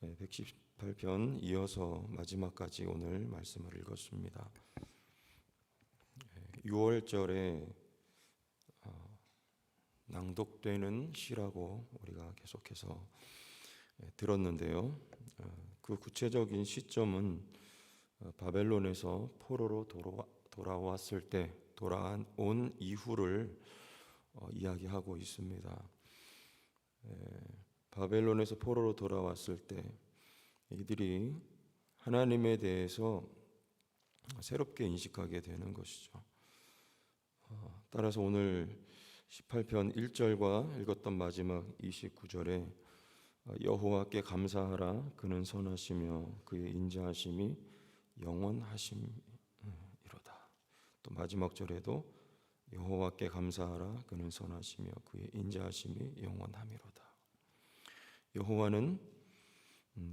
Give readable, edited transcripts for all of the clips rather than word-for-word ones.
118편 이어서 마지막까지 오늘 말씀을 읽었습니다. 6월절에 낭독되는 시라고 우리가 계속해서 들었는데요. 그 구체적인 시점은 바벨론에서 포로로 돌아왔을 때 돌아온 이후를 이야기하고 있습니다. 바벨론에서 포로로 돌아왔을 때 이들이 하나님에 대해서 새롭게 인식하게 되는 것이죠. 따라서 오늘 18편 1절과 읽었던 마지막 29절에 여호와께 감사하라 그는 선하시며 그의 인자하심이 영원하심이로다. 또 마지막 절에도 여호와께 감사하라 그는 선하시며 그의 인자하심이 영원함이로다. 여호와는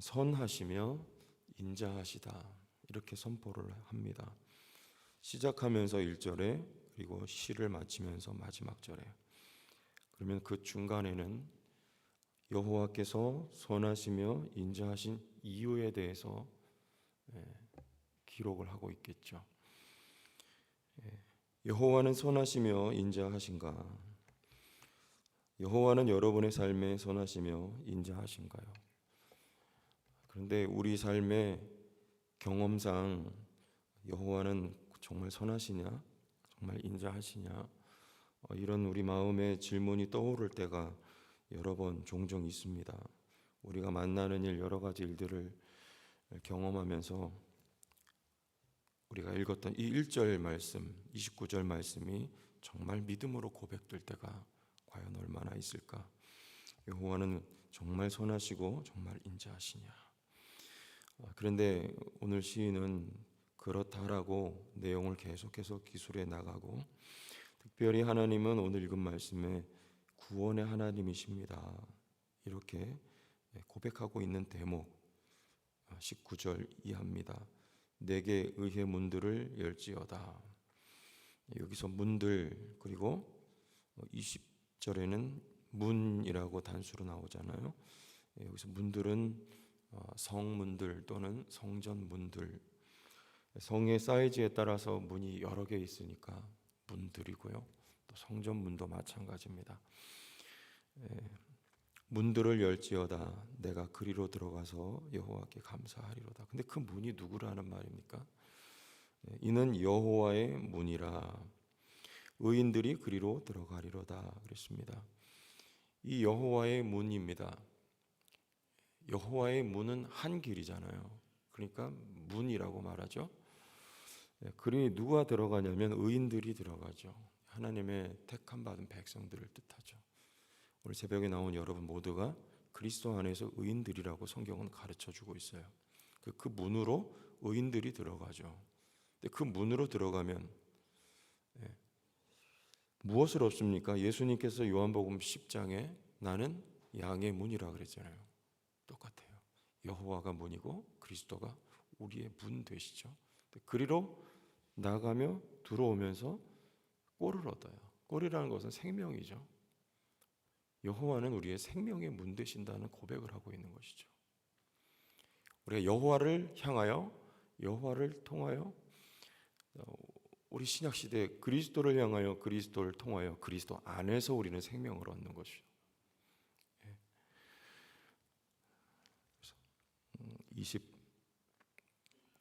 선하시며 인자하시다 이렇게 선포를 합니다. 시작하면서 1절에 그리고 시를 마치면서 마지막 절에, 그러면 그 중간에는 여호와께서 선하시며 인자하신 이유에 대해서 기록을 하고 있겠죠. 여호와는 선하시며 인자하신가? 여호와는 여러분의 삶에 선하시며 인자하신가요? 그런데 우리 삶의 경험상 여호와는 정말 선하시냐? 정말 인자하시냐? 이런 우리 마음의 질문이 떠오를 때가 여러 번 종종 있습니다. 우리가 만나는 일, 여러 가지 일들을 경험하면서 우리가 읽었던 이 1절 말씀, 29절 말씀이 정말 믿음으로 고백될 때가 과연 얼마나 있을까? 여호와는 정말 선하시고 정말 인자하시냐? 그런데 오늘 시인은 그렇다라고 내용을 계속해서 기술해 나가고, 특별히 하나님은 오늘 읽은 말씀에 구원의 하나님이십니다 이렇게 고백하고 있는 대목 19절 이하입니다. 내게 의의 문들을 열지어다. 여기서 문들, 그리고 20절에는 문이라고 단수로 나오잖아요. 여기서 문들은 성문들 또는 성전문들, 성의 사이즈에 따라서 문이 여러 개 있으니까 문들이고요. 또 성전문도 마찬가지입니다. 문들을 열지어다. 내가 그리로 들어가서 여호와께 감사하리로다. 근데 그 문이 누구라는 말입니까? 이는 여호와의 문이라 의인들이 그리로 들어가리로다 그랬습니다. 이 여호와의 문입니다. 여호와의 문은 한 길이잖아요. 그러니까 문이라고 말하죠. 그러니 누가 들어가냐면 의인들이 들어가죠. 하나님의 택함 받은 백성들을 뜻하죠. 오늘 새벽에 나온 여러분 모두가 그리스도 안에서 의인들이라고 성경은 가르쳐주고 있어요. 그 문으로 의인들이 들어가죠. 근데 그 문으로 들어가면 무엇을 얻습니까? 예수님께서 요한복음 10장에 나는 양의 문이라 그랬잖아요. 똑같아요. 여호와가 문이고 그리스도가 우리의 문 되시죠. 그리로 나가며 들어오면서 꼴을 얻어요. 꼴이라는 것은 생명이죠. 여호와는 우리의 생명의 문 되신다는 고백을 하고 있는 것이죠. 우리가 여호와를 향하여, 여호와를 통하여, 우리 신약시대 그리스도를 향하여, 그리스도를 통하여 그리스도 안에서 우리는 생명을 얻는 것이죠.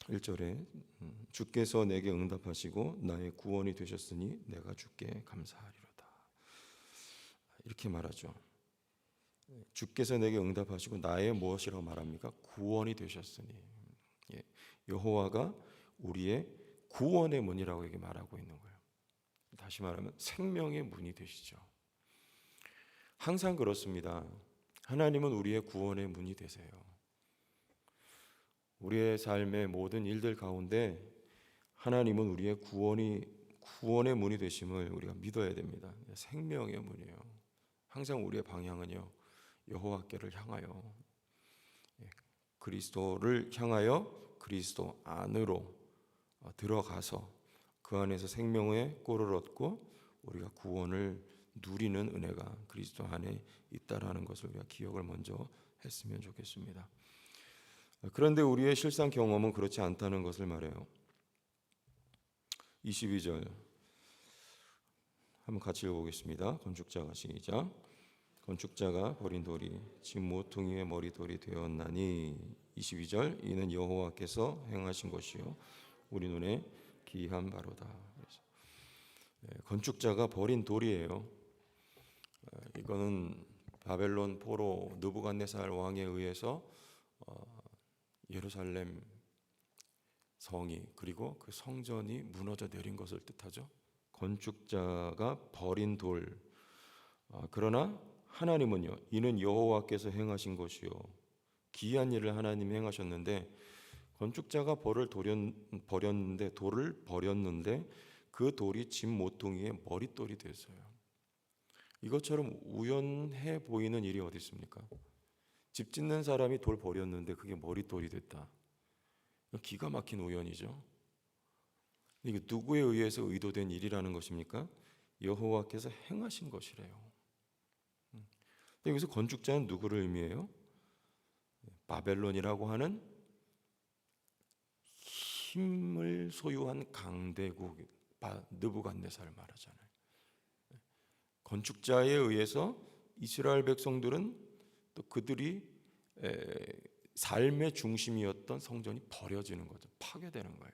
21절에 주께서 내게 응답하시고 나의 구원이 되셨으니 내가 주께 감사하리로다 이렇게 말하죠. 주께서 내게 응답하시고 나의 무엇이라고 말합니까? 구원이 되셨으니. 여호와가 우리의 구원의 문이라고 이렇게 말하고 있는 거예요. 다시 말하면 생명의 문이 되시죠. 항상 그렇습니다. 하나님은 우리의 구원의 문이 되세요. 우리의 삶의 모든 일들 가운데 하나님은 우리의 구원의 문이 되심을 우리가 믿어야 됩니다. 생명의 문이에요. 항상 우리의 방향은요, 여호와께를 향하여, 그리스도를 향하여 그리스도 안으로 들어가서 그 안에서 생명의 꼴을 얻고 우리가 구원을 누리는 은혜가 그리스도 안에 있다라는 것을 우리가 기억을 먼저 했으면 좋겠습니다. 그런데 우리의 실상 경험은 그렇지 않다는 것을 말해요. 22절 한번 같이 읽어보겠습니다. 건축자가 시작. 건축자가 버린 돌이 집 모퉁이의 머리돌이 되었나니 22절 이는 여호와께서 행하신 것이요 우리 눈에 기이한 바로다. 건축자가 버린 돌이에요. 이거는 바벨론 포로 느부갓네살 왕에 의해서 예루살렘 성이 그리고 그 성전이 무너져 내린 것을 뜻하죠. 건축자가 버린 돌. 그러나 하나님은요, 이는 여호와께서 행하신 것이요 기이한 일을 하나님이 행하셨는데 건축자가 돌을 버렸는데 그 돌이 집 모퉁이의 머릿돌이 됐어요. 이것처럼 우연해 보이는 일이 어디 있습니까? 집 짓는 사람이 돌 버렸는데 그게 머릿돌이 됐다. 기가 막힌 우연이죠. 이게 누구에 의해서 의도된 일이라는 것입니까? 여호와께서 행하신 것이래요. 여기서 건축자는 누구를 의미해요? 바벨론이라고 하는 힘을 소유한 강대국 느부갓네살을 말하잖아요. 건축자에 의해서 이스라엘 백성들은 또 그들이 삶의 중심이었던 성전이 버려지는 거죠. 파괴되는 거예요.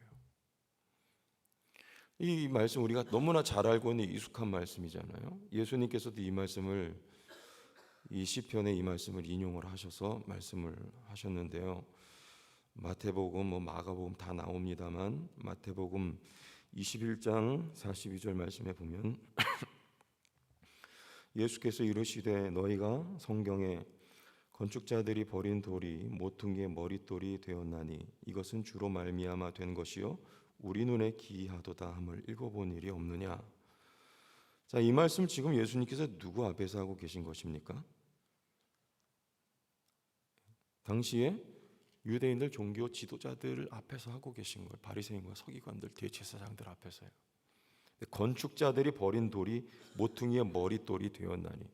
이 말씀 우리가 너무나 잘 알고 있는 익숙한 말씀이잖아요. 예수님께서도 이 말씀을 이 시편에 이 말씀을 인용을 하셔서 말씀을 하셨는데요. 마태복음, 마가복음 다 나옵니다만 마태복음 21장 42절 말씀에 보면 예수께서 이르시되 너희가 성경에 건축자들이 버린 돌이 모퉁이의 머릿돌이 되었나니 이것은 주로 말미암아 된 것이요 우리 눈에 기이하도다 함을 읽어본 일이 없느냐. 자, 이 말씀 지금 예수님께서 누구 앞에서 하고 계신 것입니까? 당시에 유대인들 종교 지도자들 앞에서 하고 계신 거예요. 바리새인과 서기관들, 대제사장들 앞에서요. 건축자들이 버린 돌이 모퉁이의 머릿돌이 되었나니.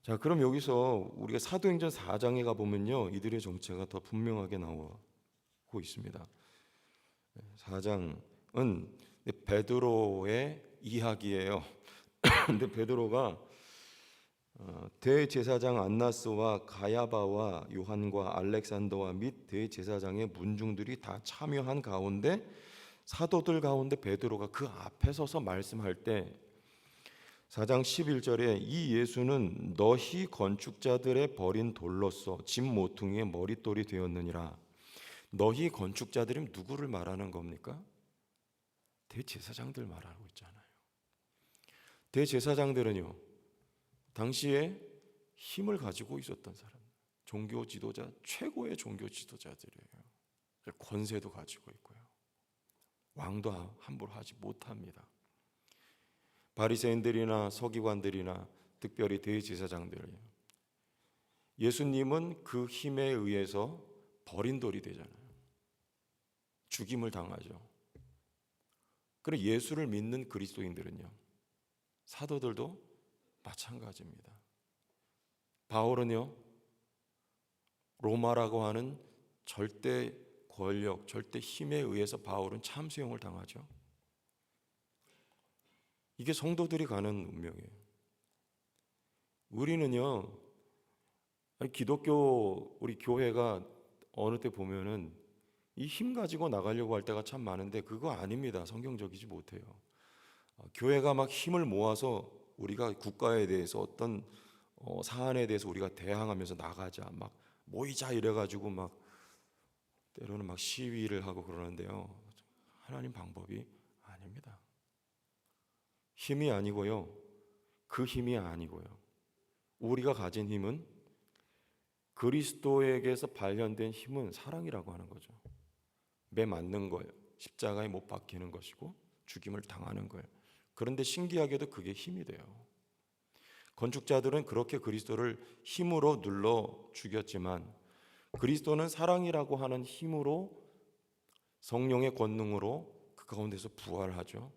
자, 그럼 여기서 우리가 사도행전 4장에 가보면요 이들의 정체가 더 분명하게 나오고 있습니다. 4장은 베드로의 이야기예요. 근데 베드로가 대제사장 안나스와 가야바와 요한과 알렉산더와 및 대제사장의 문중들이 다 참여한 가운데 사도들 가운데 베드로가 그 앞에 서서 말씀할 때 4장 11절에 이 예수는 너희 건축자들의 버린 돌로서 집 모퉁이의 머릿돌이 되었느니라. 너희 건축자들이 누구를 말하는 겁니까? 대제사장들 말하고 있잖아요. 대제사장들은요 당시에 힘을 가지고 있었던 사람, 종교 지도자, 최고의 종교 지도자들이에요. 권세도 가지고 있고요. 왕도 함부로 하지 못합니다. 바리새인들이나 서기관들이나 특별히 대제사장들이요. 예수님은 그 힘에 의해서 버린 돌이 되잖아요. 죽임을 당하죠. 그리고 예수를 믿는 그리스도인들은요. 사도들도 마찬가지입니다. 바울은요. 로마라고 하는 절대 권력, 절대 힘에 의해서 바울은 참수형을 당하죠. 이게 성도들이 가는 운명이에요. 우리는요, 기독교 우리 교회가 어느 때 보면은 이 힘 가지고 나가려고 할 때가 참 많은데 그거 아닙니다. 성경적이지 못해요. 교회가 막 힘을 모아서 우리가 국가에 대해서 어떤 사안에 대해서 우리가 대항하면서 나가자, 막 모이자 이래가지고 막 때로는 막 시위를 하고 그러는데요. 하나님 방법이 아닙니다. 힘이 아니고요. 그 힘이 아니고요. 우리가 가진 힘은 그리스도에게서 발현된 힘은 사랑이라고 하는 거죠. 매 맞는 거예요. 십자가에 못 박히는 것이고 죽임을 당하는 거예요. 그런데 신기하게도 그게 힘이 돼요. 건축자들은 그렇게 그리스도를 힘으로 눌러 죽였지만 그리스도는 사랑이라고 하는 힘으로 성령의 권능으로 그 가운데서 부활하죠.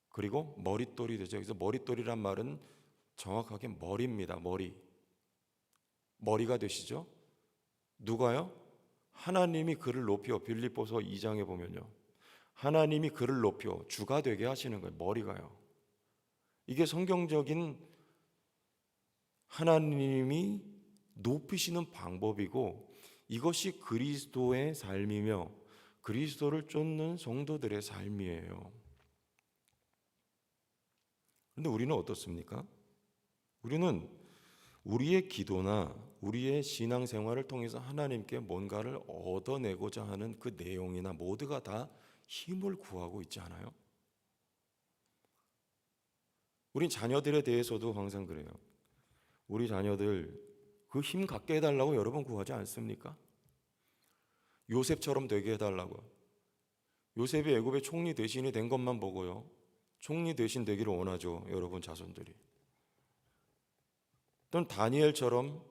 그리고 머릿돌이 되죠. 그래서 머릿돌이란 말은 정확하게 머리입니다. 머리가 되시죠. 누가요? 하나님이 그를 높여. 빌립보서 2장에 보면요, 하나님이 그를 높여 주가 되게 하시는 거예요. 머리가요. 이게 성경적인 하나님이 높이시는 방법이고, 이것이 그리스도의 삶이며 그리스도를 쫓는 성도들의 삶이에요. 그런데 우리는 어떻습니까? 우리는 우리의 기도나 우리의 신앙생활을 통해서 하나님께 뭔가를 얻어내고자 하는 그 내용이나 모두가 다 힘을 구하고 있지 않아요? 우리 자녀들에 대해서도 항상 그래요. 우리 자녀들 그 힘 갖게 해달라고 여러분 구하지 않습니까? 요셉처럼 되게 해달라고. 요셉이 애굽의 총리 대신이 된 것만 보고요, 총리 대신 되기를 원하죠, 여러분 자손들이. 또는 다니엘처럼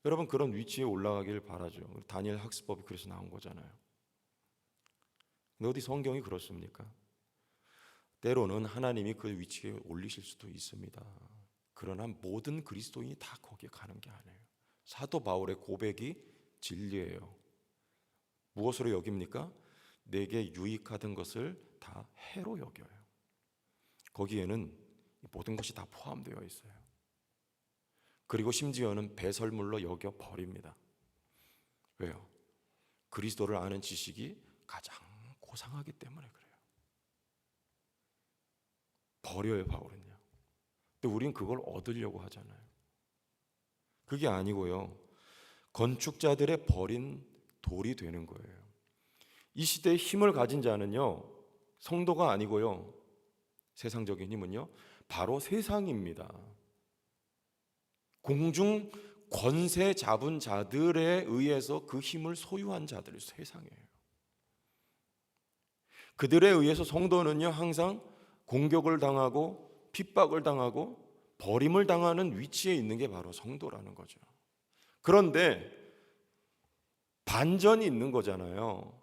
여러분 그런 위치에 올라가길 바라죠. 다니엘 학습법이 그래서 나온 거잖아요. 근데 어디 성경이 그렇습니까? 때로는 하나님이 그 위치에 올리실 수도 있습니다. 그러나 모든 그리스도인이 다 거기에 가는 게 아니에요. 사도 바울의 고백이 진리예요. 무엇으로 여깁니까? 내게 유익하던 것을 다 해로 여겨요. 거기에는 모든 것이 다 포함되어 있어요. 그리고 심지어는 배설물로 여겨 버립니다. 왜요? 그리스도를 아는 지식이 가장 고상하기 때문에 그래요. 버려요, 바울은요. 근데 우린 그걸 얻으려고 하잖아요. 그게 아니고요, 건축자들의 버린 돌이 되는 거예요. 이 시대에 힘을 가진 자는요, 성도가 아니고요, 세상적인 힘은요, 바로 세상입니다. 공중 권세 잡은 자들에 의해서 그 힘을 소유한 자들이 세상이에요. 그들에 의해서 성도는요, 항상 공격을 당하고 핍박을 당하고 버림을 당하는 위치에 있는 게 바로 성도라는 거죠. 그런데 반전이 있는 거잖아요.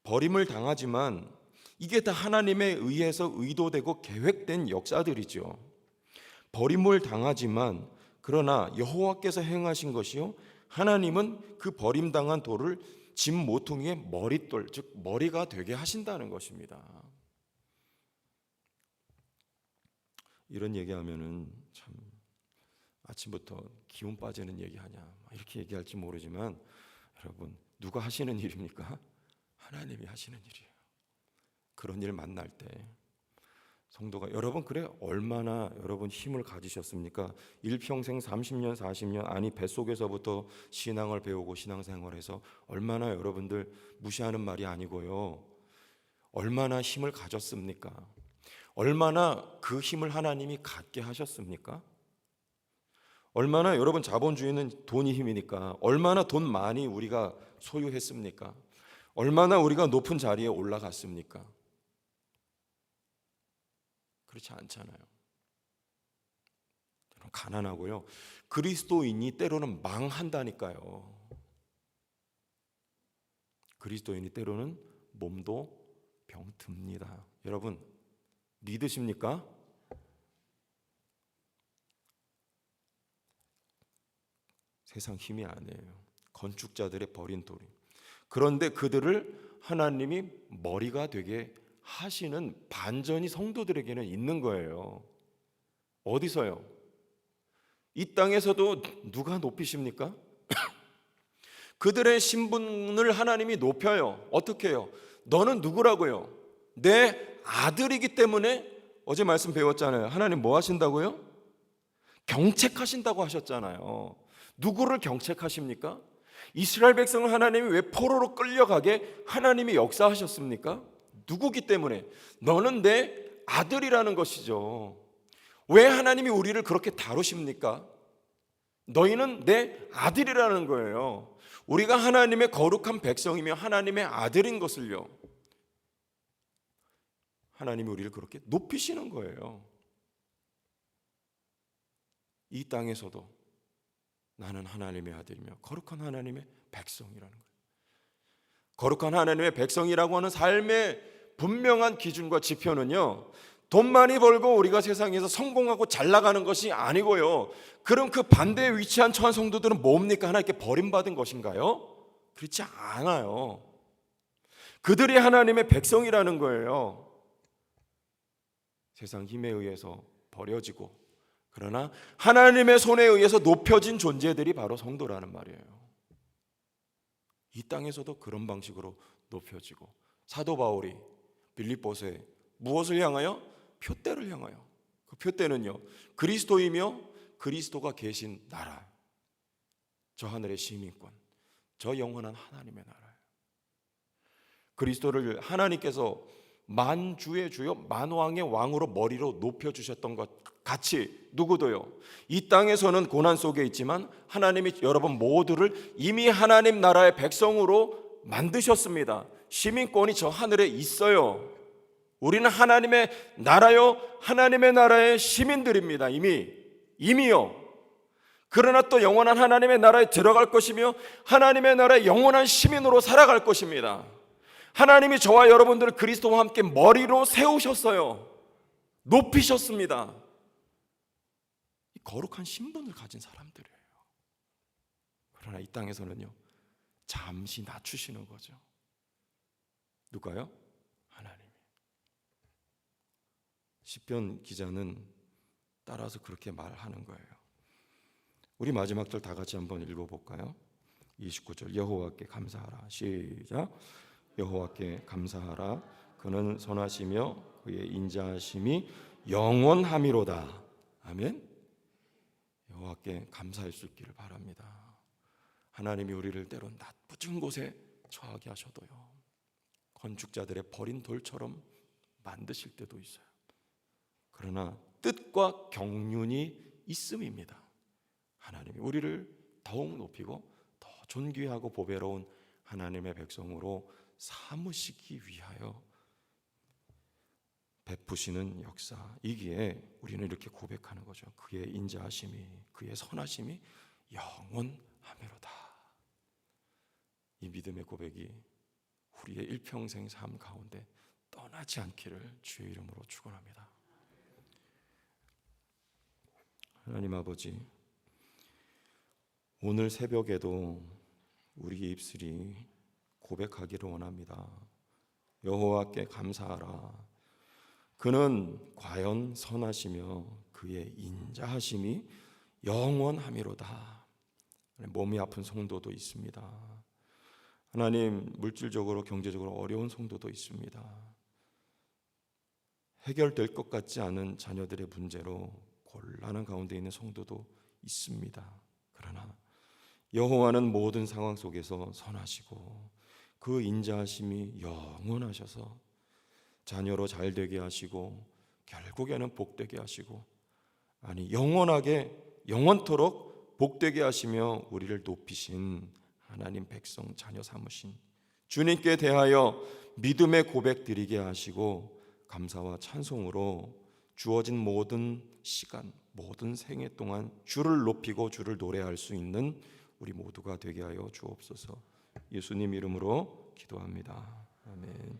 버림을 당하지만 이게 다 하나님에 의해서 의도되고 계획된 역사들이죠. 버림을 당하지만 그러나 여호와께서 행하신 것이요, 하나님은 그 버림당한 돌을 짐 모퉁이의 머릿돌, 즉 머리가 되게 하신다는 것입니다. 이런 얘기하면은 참 아침부터 기운 빠지는 얘기하냐 이렇게 얘기할지 모르지만, 여러분 누가 하시는 일입니까? 하나님이 하시는 일이에요. 그런 일 만날 때 성도가, 여러분 그래 얼마나 여러분 힘을 가지셨습니까? 일평생 30년 40년 아니 뱃속에서부터 신앙을 배우고 신앙생활해서 얼마나 여러분들 무시하는 말이 아니고요, 얼마나 힘을 가졌습니까? 얼마나 그 힘을 하나님이 갖게 하셨습니까? 얼마나 여러분 자본주의는 돈이 힘이니까 얼마나 돈 많이 우리가 소유했습니까? 얼마나 우리가 높은 자리에 올라갔습니까? 그렇지 않잖아요. 가난하고요, 그리스도인이 때로는 망한다니까요. 그리스도인이 때로는 몸도 병듭니다. 여러분 믿으십니까? 세상 힘이 아니에요. 건축자들의 버린 돌이. 그런데 그들을 하나님이 머리가 되게 하시는 반전이 성도들에게는 있는 거예요. 어디서요? 이 땅에서도 누가 높이십니까? 그들의 신분을 하나님이 높여요. 어떻게 해요? 너는 누구라고요? 내 아들이기 때문에. 어제 말씀 배웠잖아요. 하나님 뭐 하신다고요? 경책하신다고 하셨잖아요. 누구를 경책하십니까? 이스라엘 백성을 하나님이 왜 포로로 끌려가게 하나님이 역사하셨습니까? 누구기 때문에? 너는 내 아들이라는 것이죠. 왜 하나님이 우리를 그렇게 다루십니까? 너희는 내 아들이라는 거예요. 우리가 하나님의 거룩한 백성이며 하나님의 아들인 것을요, 하나님이 우리를 그렇게 높이시는 거예요. 이 땅에서도 나는 하나님의 아들이며 거룩한 하나님의 백성이라는 거예요. 거룩한 하나님의 백성이라고 하는 삶의 분명한 기준과 지표는요, 돈 많이 벌고 우리가 세상에서 성공하고 잘 나가는 것이 아니고요. 그럼 그 반대에 위치한 처한 성도들은 뭡니까? 하나님께 버림받은 것인가요? 그렇지 않아요. 그들이 하나님의 백성이라는 거예요. 세상 힘에 의해서 버려지고, 그러나 하나님의 손에 의해서 높여진 존재들이 바로 성도라는 말이에요. 이 땅에서도 그런 방식으로 높여지고, 사도 바울이 빌립보서에 무엇을 향하여? 표대를 향하여. 그 표대는요, 그리스도이며 그리스도가 계신 나라, 저 하늘의 시민권, 저 영원한 하나님의 나라예요. 그리스도를 하나님께서 만주의 주요 만왕의 왕으로 머리로 높여주셨던 것 같이 누구도요, 이 땅에서는 고난 속에 있지만 하나님이 여러분 모두를 이미 하나님 나라의 백성으로 만드셨습니다. 시민권이 저 하늘에 있어요. 우리는 하나님의 나라요, 하나님의 나라의 시민들입니다. 이미요. 그러나 또 영원한 하나님의 나라에 들어갈 것이며 하나님의 나라의 영원한 시민으로 살아갈 것입니다. 하나님이 저와 여러분들을 그리스도와 함께 머리로 세우셨어요. 높이셨습니다. 거룩한 신분을 가진 사람들이에요. 그러나 이 땅에서는요, 잠시 낮추시는 거죠. 누가요? 하나님이. 시편 기자는 따라서 그렇게 말하는 거예요. 우리 마지막 절 다 같이 한번 읽어볼까요? 29절 여호와께 감사하라. 시작. 여호와께 감사하라. 그는 선하시며 그의 인자하심이 영원함이로다. 아멘. 여호와께 감사할 수 있기를 바랍니다. 하나님이 우리를 때론 나쁘진 곳에 처하게 하셔도요, 건축자들의 버린 돌처럼 만드실 때도 있어요. 그러나 뜻과 경륜이 있음입니다. 하나님이 우리를 더욱 높이고 더 존귀하고 보배로운 하나님의 백성으로 삼으시기 위하여 베푸시는 역사이기에 우리는 이렇게 고백하는 거죠. 그의 인자하심이, 그의 선하심이 영원하매로다. 이 믿음의 고백이 우리의 일평생 삶 가운데 떠나지 않기를 주의 이름으로 축원합니다. 하나님 아버지, 오늘 새벽에도 우리의 입술이 고백하기를 원합니다. 여호와께 감사하라. 그는 과연 선하시며 그의 인자하심이 영원함이로다. 몸이 아픈 성도도 있습니다. 하나님, 물질적으로 경제적으로 어려운 성도도 있습니다. 해결될 것 같지 않은 자녀들의 문제로 곤란한 가운데 있는 성도도 있습니다. 그러나 여호와는 모든 상황 속에서 선하시고 그 인자하심이 영원하셔서 자녀로 잘 되게 하시고 결국에는 복되게 하시고, 아니 영원하게 영원토록 복되게 하시며 우리를 높이신 하나님 백성 자녀 삼으신 주님께 대하여 믿음의 고백 드리게 하시고 감사와 찬송으로 주어진 모든 시간, 모든 생애 동안 주를 높이고 주를 노래할 수 있는 우리 모두가 되게 하여 주옵소서. 예수님 이름으로 기도합니다. 아멘.